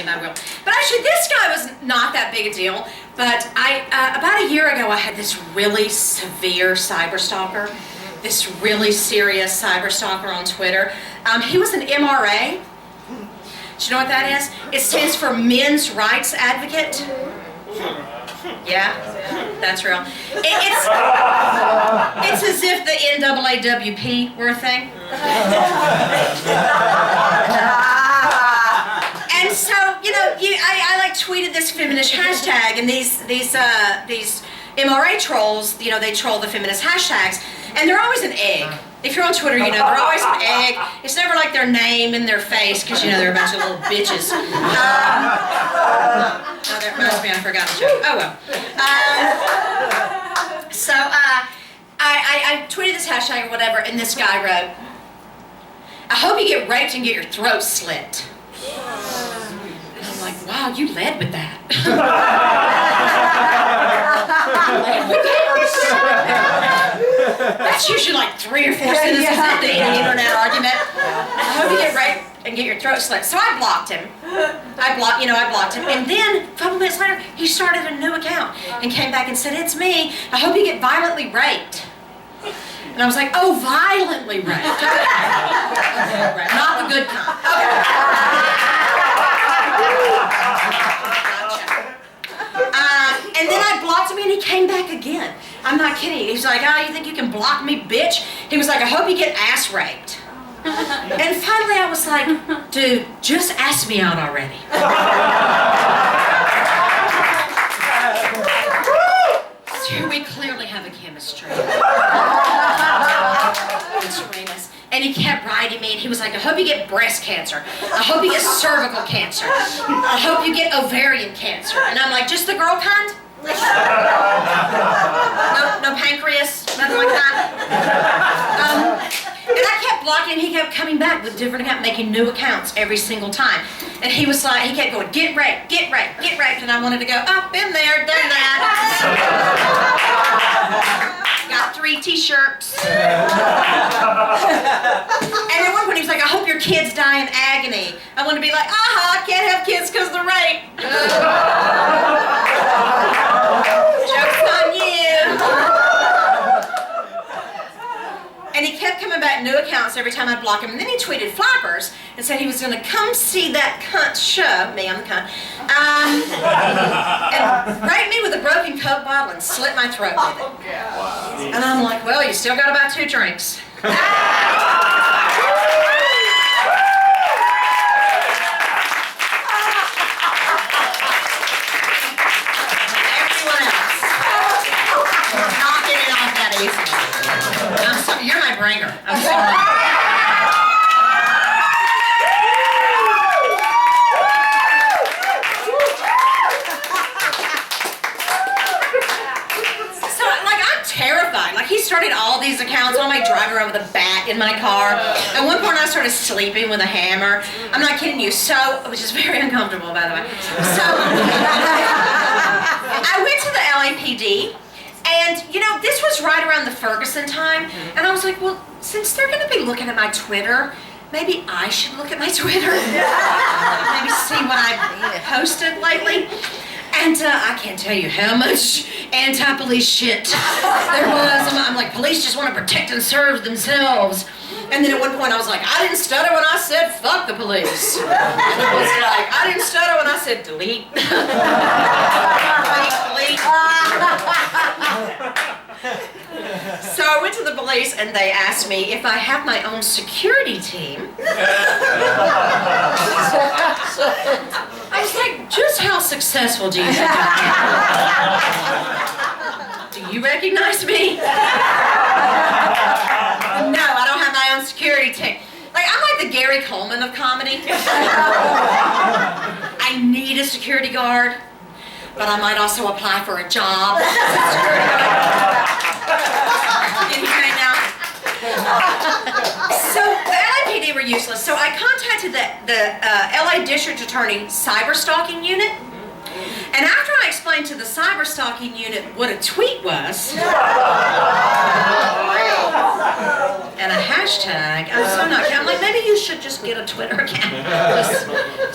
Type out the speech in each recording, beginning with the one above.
maybe I will. But actually, this guy was not that big a deal. But about a year ago, I had this really severe cyberstalker, this really serious cyberstalker on Twitter. He was an MRA. Do you know what that is? It stands for Men's Rights Advocate. Yeah, that's real. It's as if the NAAWP were a thing. And so, you know, I like tweeted this feminist hashtag, and these MRA trolls, you know, they troll the feminist hashtags, and they're always an egg. If you're on Twitter, you know, they're always an egg. It's never like their name and their face, because, you know, they're a bunch of little bitches. Oh, that reminds me, I forgot the joke. Oh, well. So, I tweeted this hashtag or whatever, and this guy wrote, "I hope you get raped and get your throat slit." And I'm like, wow, you led with that. That's usually like 3 or 4 sentences into any internet argument. I hope you get raped and get your throat slit. So I blocked him. I blocked him. And then, a couple minutes later, he started a new account and came back and said, "It's me. I hope you get violently raped." And I was like, "Oh, violently raped." Not the good kind. And then I blocked him and he came back again. I'm not kidding. He's like, "Oh, you think you can block me, bitch?" He was like, "I hope you get ass raped." And finally I was like, "Dude, just ask me out already." So we clearly have a chemistry. And he kept writing me, and he was like, "I hope you get breast cancer. I hope you get cervical cancer. I hope you get ovarian cancer." And I'm like, "Just the girl kind? No pancreas, nothing like that." And I kept blocking, and he kept coming back with different accounts, making new accounts every single time. And he was like, he kept going, "Get raped, get raped, get raped." And I wanted to go, "Oh, been there, done that." Got 3 t-shirts. And at one point he was like, "I hope your kids die in agony." I want to be like, "Aha, I can't have kids because of the rape." Joke's on you. And he kept coming back new accounts every time I'd block him. And then he tweeted flappers and said he was going to come see that cunt show, me, I'm the cunt, and rape me with a broken Coke bottle and slit my throat with it. And I'm like, "Well, you still got about 2 drinks." Everyone else, not getting off that easy. I'm sorry, you're my bringer. I'm sorry. Terrified. Like, he started all these accounts. I might drive around with a bat in my car. At one point I started sleeping with a hammer. I'm not kidding you. So, which is very uncomfortable, by the way. So I went to the LAPD, and you know, this was right around the Ferguson time, and I was like, well, since they're going to be looking at my Twitter, maybe I should look at my Twitter. Maybe see what I've posted lately. And I can't tell you how much anti-police shit there was. I'm like, police just want to protect and serve themselves. And then at one point I was like, I didn't stutter when I said fuck the police. And I was like, I didn't stutter when I said delete. So I went to the police and they asked me if I have my own security team. I was like, just how successful do you think I am? Do you recognize me? No, I don't have my own security team. Like, I'm like the Gary Coleman of comedy. I need a security guard, but I might also apply for a job. Can you hear me now? So the LAPD were useless. So I contacted the LA District Attorney Cyberstalking Unit. And after I explained to the Cyberstalking Unit what a tweet was, and a hashtag, I'm so not kidding. I'm like, maybe you should just get a Twitter account. Just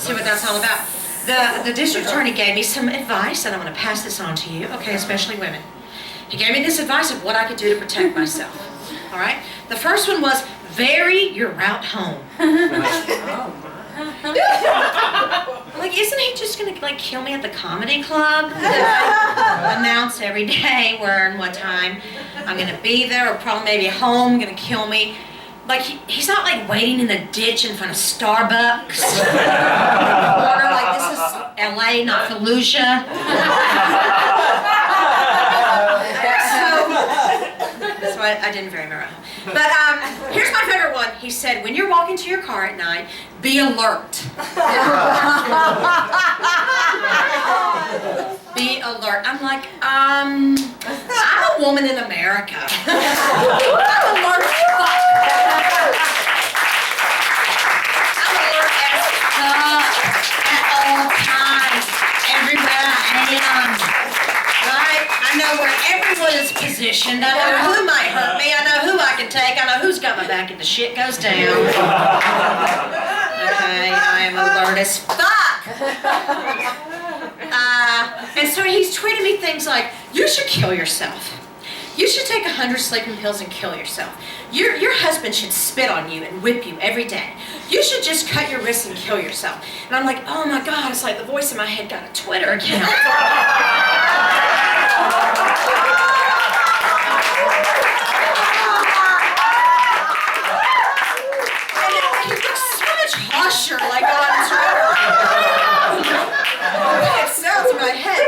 see what that's all about. The district attorney gave me some advice, and I'm going to pass this on to you, okay, especially women. He gave me this advice of what I could do to protect myself, all right? The first one was, vary your route home. Like, isn't he just going to, like, kill me at the comedy club? Announce every day where and what time I'm going to be there, or probably maybe home, going to kill me. Like, he's not, like, waiting in the ditch in front of Starbucks. Corner, like, this is LA, not Fallujah. So I didn't very well. But here's my favorite one. He said, when you're walking to your car at night, be alert. Be alert. I'm like, I'm a woman in America. I'm alert as fuck. I'm alert as fuck at all times, everywhere I am. Right? I know where everyone is positioned. I know who might hurt me. I know who I can take. I know who's got my back if the shit goes down. Okay, I am alert as fuck. And so he's tweeting me things like, you should kill yourself. You should take 100 sleeping pills and kill yourself. Your husband should spit on you and whip you every day. You should just cut your wrists and kill yourself. And I'm like, oh my God, it's like the voice in my head got a Twitter account. And he looks so much harsher, like on Twitter. It sounds in my head.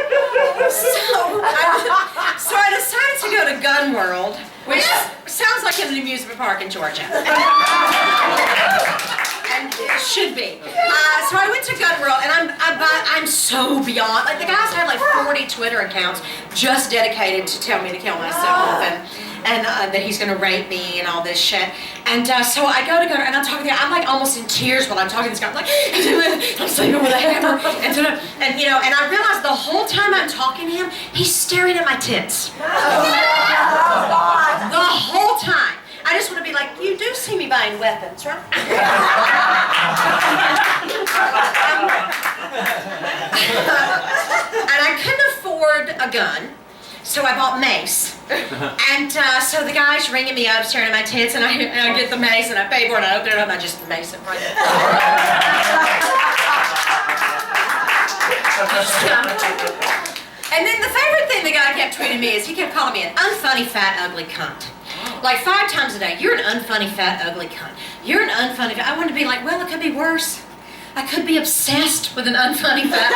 So I decided to go to Gun World, which sounds like an amusement park in Georgia. And it should be. So I went to Gun World, and I'm so beyond. Like, the guys had like 40 Twitter accounts just dedicated to tell me to kill myself, and that he's going to rape me and all this shit. And so I go to Gun World, and I'm talking to him. I'm like almost in tears while I'm talking to this guy. I'm like, I'm sleeping with a hammer. And you know, and I realized the whole time I'm talking to him, he's staring at my tits. The whole time. I just want to be like, you do see me buying weapons, right? And I couldn't afford a gun, so I bought mace. And so the guy's ringing me up, staring at my tits, and I get the mace, and I pay for it, and I open it up, and I just mace it right there. And then the favorite thing the guy kept tweeting me is he kept calling me an unfunny, fat, ugly cunt. Like 5 times a day, you're an unfunny, fat, ugly cunt. You're an unfunny, I wanted to be like, well, it could be worse. I could be obsessed with an unfunny, fat,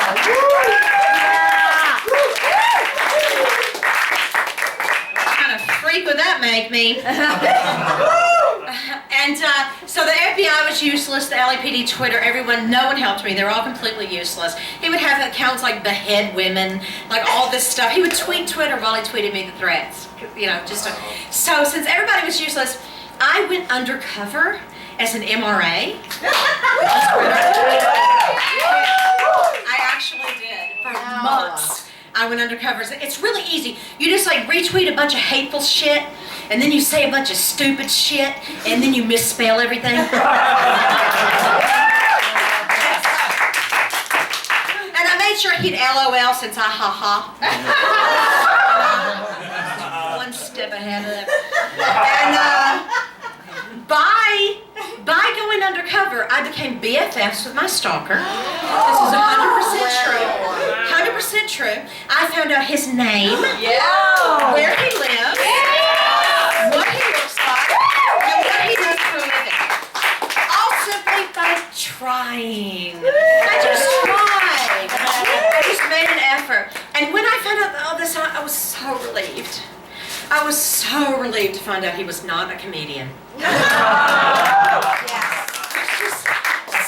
ugly What kind of freak would that make me? And so the FBI was useless, the LAPD, Twitter, everyone, no one helped me. They were all completely useless. He would have accounts like behead women, like all this stuff. He would tweet Twitter while he tweeted me the threats. You know, so since everybody was useless, I went undercover as an MRA. I actually did for months. I went undercover. It's really easy. You just like retweet a bunch of hateful shit, and then you say a bunch of stupid shit, and then you misspell everything. And I made sure he'd LOL since I ha-ha. One step ahead of it. And by going undercover, I became BFFs with my stalker. This is 100% true. 100% true. I found out his name, where he lives, what he looks like, and what he does for a living. All simply by trying. I just tried. I just made an effort. And when I found out all this, I was so relieved. I was so relieved to find out he was not a comedian. So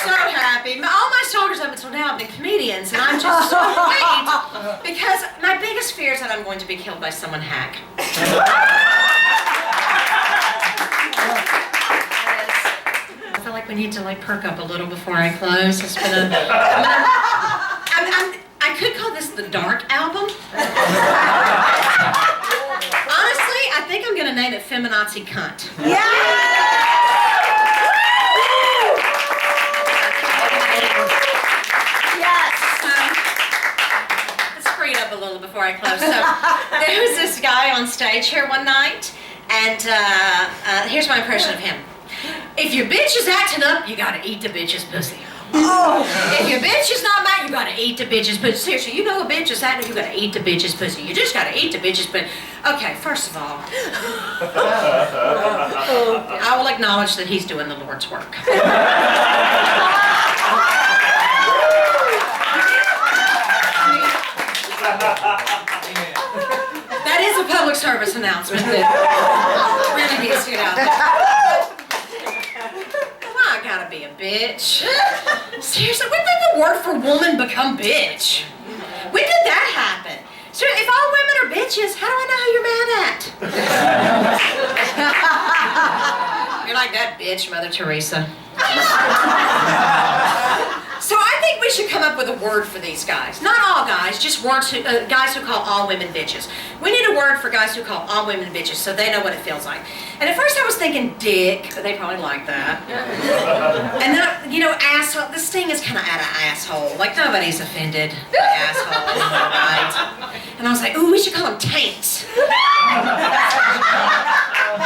happy. All my stalkers up until now have been comedians, and I'm just so relieved because my biggest fear is that I'm going to be killed by someone hack. I feel like we need to like perk up a little before I close. It's been I could call this the Dark Album. Honestly, I think I'm gonna name it Feminazi C NT. before I close. So there was this guy on stage here one night, and here's my impression of him. If your bitch is acting up, you gotta eat the bitch's pussy. Oh. If your bitch is not mad, you gotta eat the bitch's pussy. Seriously, you know a bitch is acting, you gotta eat the bitch's pussy. You just gotta eat the bitch's pussy. Okay, first of all, I will acknowledge that he's doing the Lord's work. That is a public service announcement that really needs to get out there. I gotta be a bitch. Seriously, when did the word for woman become bitch? When did that happen? So if all women are bitches, how do I know who you're mad at? You're like that bitch, Mother Teresa. So I think we should come up with a word for these guys. Not all guys, just words guys who call all women bitches. We need a word for guys who call all women bitches so they know what it feels like. And at first I was thinking dick, but they probably like that. And then, you know, asshole. This thing is kind of out of asshole. Like nobody's offended by asshole, right? And I was like, ooh, we should call them taints. And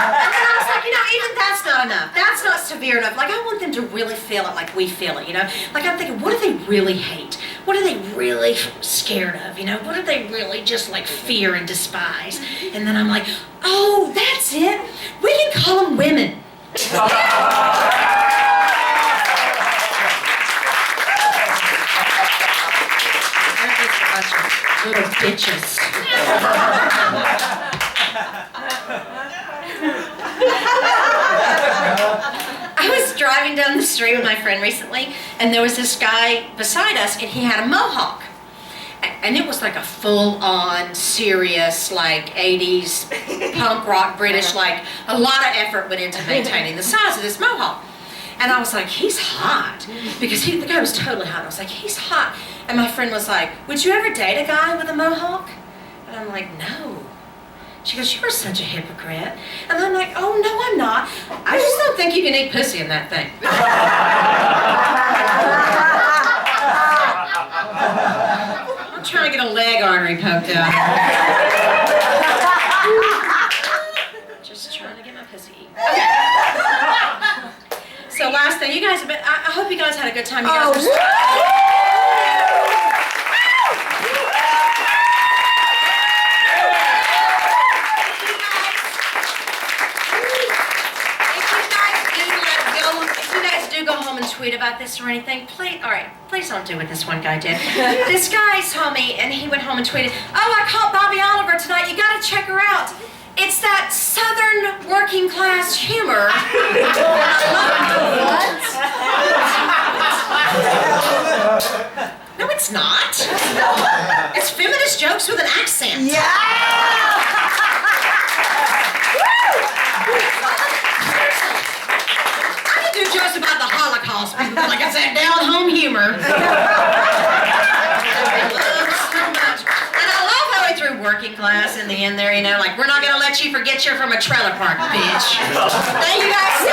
then I was like, you know, even that's not enough. That's not severe enough. Like, I want them to really feel it like we feel it, you know? Like, I'm thinking, what do they really hate? What are they really scared of, you know? What do they really just, like, fear and despise? And then I'm like, oh, that's it. We can call them women. They're just a bunch of little bitches. I was driving down the street with my friend recently, and there was this guy beside us, and he had a mohawk. And it was like a full-on, serious, like 80s punk rock British, like a lot of effort went into maintaining the size of this mohawk. And I was like, he's hot. Because the guy was totally hot. I was like, he's hot. And my friend was like, would you ever date a guy with a mohawk? And I'm like, no. She goes, you're such a hypocrite. And I'm like, oh, no, I'm not. I just don't think you can eat pussy in that thing. I'm trying to get a leg artery poked out. Just trying to get my pussy eaten. Okay. So last thing, you guys have been, I hope you guys had a good time. You guys were go home and tweet about this or anything, please, all right, please don't do what this one guy did. This guy saw me and he went home and tweeted, oh, I caught Bobbie Oliver tonight, you gotta check her out. It's that southern working class humor. What? No, it's not. It's feminist jokes with an accent. Yeah! Do jokes about the Holocaust, like it's that down-home humor. I love so much. And I love how he threw working class in the end there, you know, like, we're not going to let you forget you're from a trailer park, bitch. Thank you guys.